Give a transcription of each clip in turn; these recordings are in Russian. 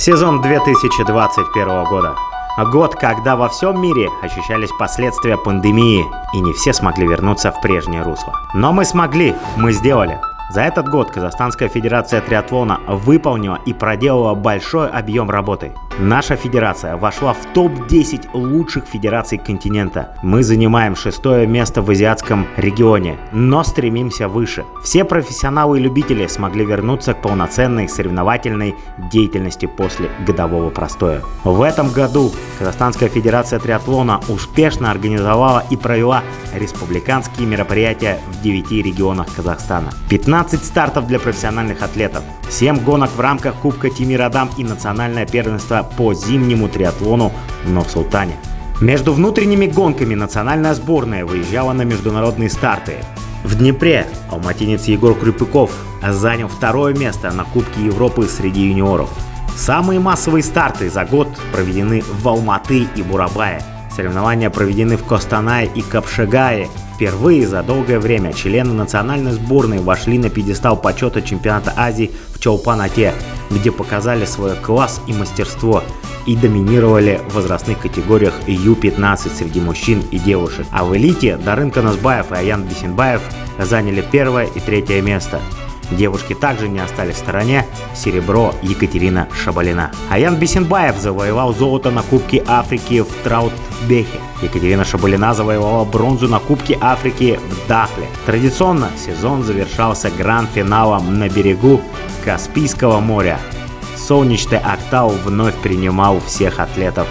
Сезон 2021 года. Год, когда во всем мире ощущались последствия пандемии, и не все смогли вернуться в прежнее русло. Но мы смогли, мы сделали. За этот год Казахстанская Федерация Триатлона выполнила и проделала большой объем работы. Наша федерация вошла в топ-10 лучших федераций континента. Мы занимаем 6-е место в азиатском регионе, но стремимся выше. Все профессионалы и любители смогли вернуться к полноценной соревновательной деятельности после годового простоя. В этом году Казахстанская Федерация Триатлона успешно организовала и провела республиканские мероприятия в 9 регионах Казахстана. 15 стартов для профессиональных атлетов, 7 гонок в рамках Кубка Тимир Адам и национальное первенство по зимнему триатлону в Нур-Султане. Между внутренними гонками национальная сборная выезжала на международные старты. В Днепре алматинец Егор Крюпюков занял 2-е место на Кубке Европы среди юниоров. Самые массовые старты за год проведены в Алматы и Бурабае. Соревнования проведены в Костанае и Капшагае. Впервые за долгое время члены национальной сборной вошли на пьедестал почета чемпионата Азии в Чолпан-Ате, где показали свой класс и мастерство и доминировали в возрастных категориях Ю-15 среди мужчин и девушек. А в элите Дарын Каназбаев и Аян Бисенбаев заняли 1-е и 3-е место. Девушки также не остались в стороне. Серебро Екатерина Шабалина. Аян Бисенбаев завоевал золото на Кубке Африки в Траутбехе. Екатерина Шабалина завоевала бронзу на Кубке Африки в Дахле. Традиционно сезон завершался гранд-финалом на берегу Каспийского моря. Солнечный Актау вновь принимал всех атлетов.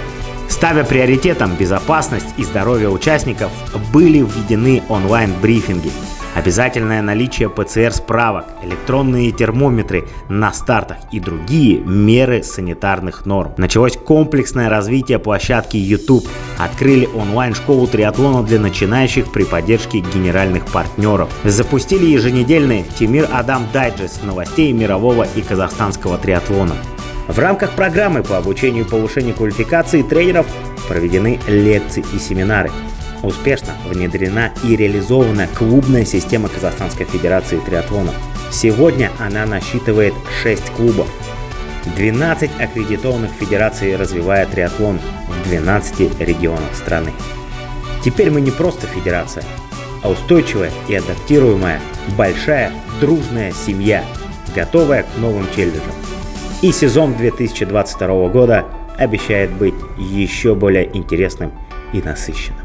Ставя приоритетом безопасность и здоровье участников, были введены онлайн-брифинги. Обязательное наличие ПЦР-справок, электронные термометры на стартах и другие меры санитарных норм. Началось комплексное развитие площадки YouTube. Открыли онлайн-школу триатлона для начинающих при поддержке генеральных партнеров. Запустили еженедельный Тимир Адам дайджест новостей мирового и казахстанского триатлона. В рамках программы по обучению и повышению квалификации тренеров проведены лекции и семинары. Успешно внедрена и реализована клубная система Казахстанской Федерации Триатлона. Сегодня она насчитывает 6 клубов. 12 аккредитованных федераций развивает триатлон в 12 регионах страны. Теперь мы не просто федерация, а устойчивая и адаптируемая, большая, дружная семья, готовая к новым челленджам. И сезон 2022 года обещает быть еще более интересным и насыщенным.